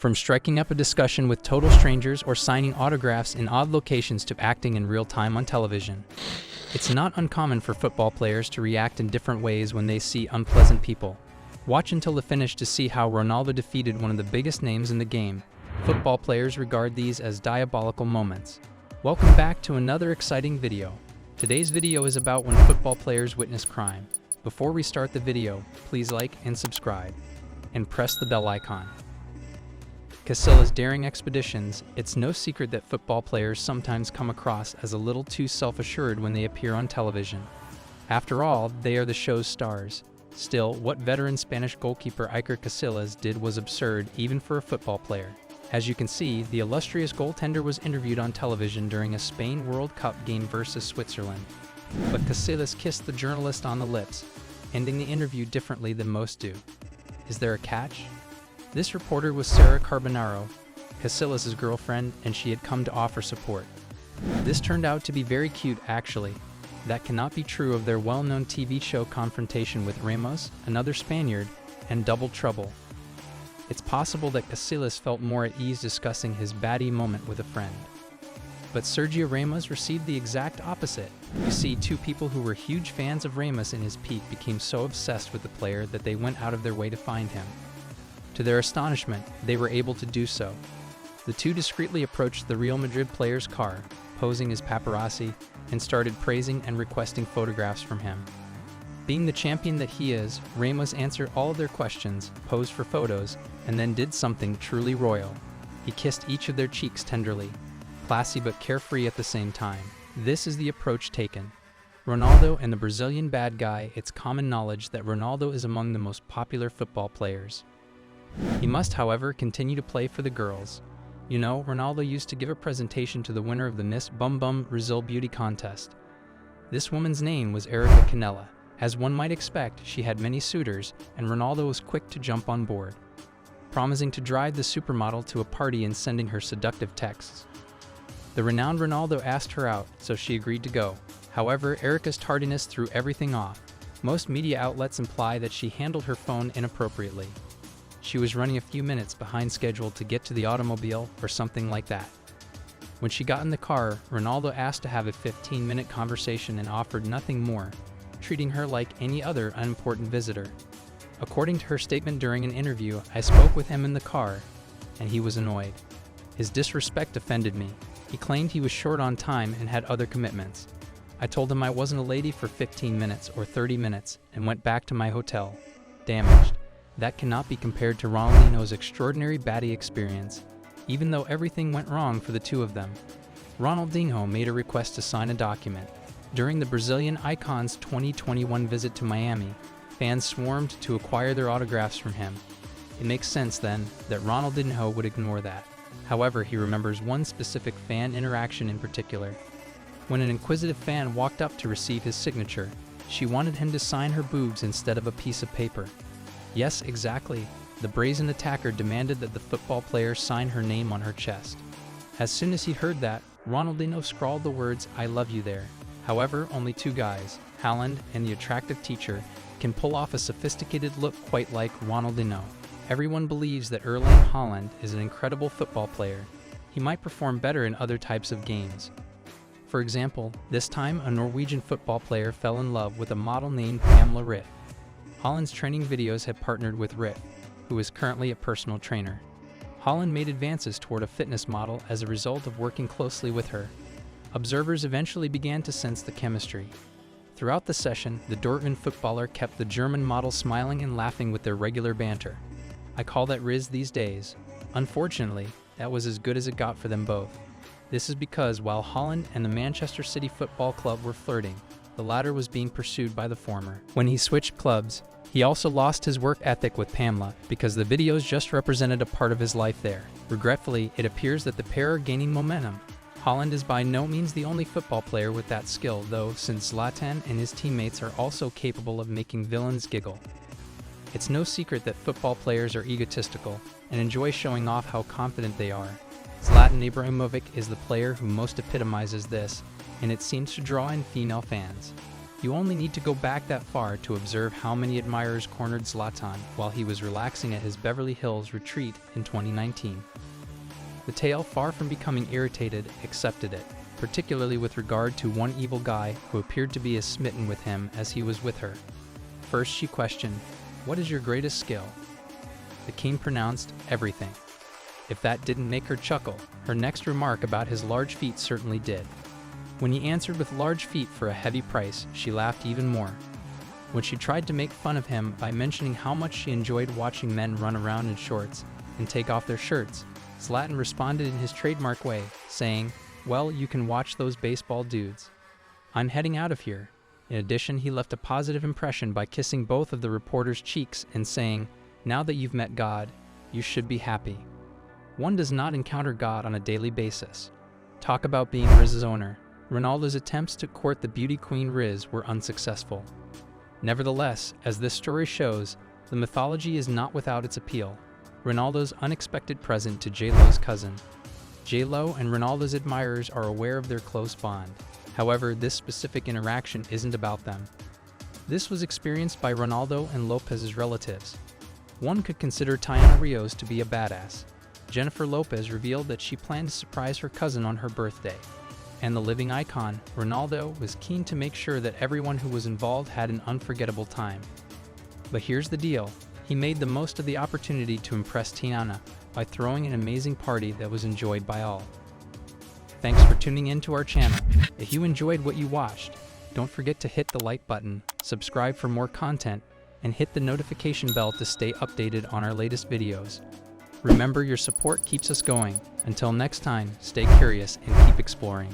From striking up a discussion with total strangers or signing autographs in odd locations to acting in real time on television. It's not uncommon for football players to react in different ways when they see unpleasant people. Watch until the finish to see how Ronaldo defeated one of the biggest names in the game. Football players regard these as diabolical moments. Welcome back to another exciting video. Today's video is about when football players witness crime. Before we start the video, please like and subscribe, and press the bell icon. Casilla's daring expeditions. It's no secret that football players sometimes come across as a little too self-assured when they appear on television. After all, they are the show's stars. Still, what veteran Spanish goalkeeper Iker Casillas did was absurd even for a football player. As you can see, the illustrious goaltender was interviewed on television during a Spain World Cup game versus Switzerland. But Casillas kissed the journalist on the lips, ending the interview differently than most do. Is there a catch? This reporter was Sarah Carbonaro, Casillas' girlfriend, and she had come to offer support. This turned out to be very cute, actually. That cannot be true of their well-known TV show confrontation with Ramos, another Spaniard, and Double Trouble. It's possible that Casillas felt more at ease discussing his baddie moment with a friend. But Sergio Ramos received the exact opposite. You see, two people who were huge fans of Ramos in his peak became so obsessed with the player that they went out of their way to find him. To their astonishment, they were able to do so. The two discreetly approached the Real Madrid player's car, posing as paparazzi, and started praising and requesting photographs from him. Being the champion that he is, Ramos answered all of their questions, posed for photos, and then did something truly royal. He kissed each of their cheeks tenderly, classy but carefree at the same time. This is the approach taken. Ronaldo and the Brazilian bad guy. It's common knowledge that Ronaldo is among the most popular football players. He must, however, continue to play for the girls. You know, Ronaldo used to give a presentation to the winner of the Miss Bum Bum Brazil beauty contest. This woman's name was Iker Casillas. As one might expect, she had many suitors, and Ronaldo was quick to jump on board, promising to drive the supermodel to a party and sending her seductive texts. The renowned Ronaldo asked her out, so she agreed to go. However, Iker's tardiness threw everything off. Most media outlets imply that she handled her phone inappropriately. She was running a few minutes behind schedule to get to the automobile or something like that. When she got in the car, Ronaldo asked to have a 15-minute conversation and offered nothing more, treating her like any other unimportant visitor. According to her statement during an interview, I spoke with him in the car, and he was annoyed. His disrespect offended me. He claimed he was short on time and had other commitments. I told him I wasn't a lady for 15 minutes or 30 minutes and went back to my hotel, damaged. That cannot be compared to Ronaldinho's extraordinary baddie experience, even though everything went wrong for the two of them. Ronaldinho made a request to sign a document. During the Brazilian icon's 2021 visit to Miami, fans swarmed to acquire their autographs from him. It makes sense, then, that Ronaldinho would ignore that. However, he remembers one specific fan interaction in particular. When an inquisitive fan walked up to receive his signature, she wanted him to sign her boobs instead of a piece of paper. Yes, exactly. The brazen attacker demanded that the football player sign her name on her chest. As soon as he heard that, Ronaldinho scrawled the words, "I love you" there. However, only two guys, Haaland and the attractive teacher, can pull off a sophisticated look quite like Ronaldinho. Everyone believes that Erling Haaland is an incredible football player. He might perform better in other types of games. For example, this time a Norwegian football player fell in love with a model named Pamela Ritt. Haaland's training videos have partnered with Ritt, who is currently a personal trainer. Haaland made advances toward a fitness model as a result of working closely with her. Observers eventually began to sense the chemistry. Throughout the session, the Dortmund footballer kept the German model smiling and laughing with their regular banter. I call that Riz these days. Unfortunately, that was as good as it got for them both. This is because while Haaland and the Manchester City Football Club were flirting, the latter was being pursued by the former. When he switched clubs, he also lost his work ethic with Pamela because the videos just represented a part of his life there. Regretfully, it appears that the pair are gaining momentum. Haaland is by no means the only football player with that skill, though, since Zlatan and his teammates are also capable of making villains giggle. It's no secret that football players are egotistical and enjoy showing off how confident they are. Zlatan Ibrahimovic is the player who most epitomizes this, and it seems to draw in female fans. You only need to go back that far to observe how many admirers cornered Zlatan while he was relaxing at his Beverly Hills retreat in 2019. The tale, far from becoming irritated, accepted it, particularly with regard to one evil guy who appeared to be as smitten with him as he was with her. First she questioned, "What is your greatest skill?" The king pronounced, "Everything." If that didn't make her chuckle, her next remark about his large feet certainly did. When he answered with large feet for a heavy price, she laughed even more. When she tried to make fun of him by mentioning how much she enjoyed watching men run around in shorts and take off their shirts, Zlatan responded in his trademark way, saying, "Well, you can watch those baseball dudes. I'm heading out of here." In addition, he left a positive impression by kissing both of the reporter's cheeks and saying, "Now that you've met God, you should be happy." One does not encounter God on a daily basis. Talk about being Riz's owner. Ronaldo's attempts to court the beauty queen Riz were unsuccessful. Nevertheless, as this story shows, the mythology is not without its appeal. Ronaldo's unexpected present to J-Lo's cousin. J-Lo and Ronaldo's admirers are aware of their close bond. However, this specific interaction isn't about them. This was experienced by Ronaldo and Lopez's relatives. One could consider Tayana Rios to be a badass. Jennifer Lopez revealed that she planned to surprise her cousin on her birthday. And the living icon, Ronaldo, was keen to make sure that everyone who was involved had an unforgettable time. But here's the deal. He made the most of the opportunity to impress Tayana by throwing an amazing party that was enjoyed by all. Thanks for tuning in to our channel. If you enjoyed what you watched, don't forget to hit the like button, subscribe for more content, and hit the notification bell to stay updated on our latest videos. Remember, your support keeps us going. Until next time, stay curious and keep exploring.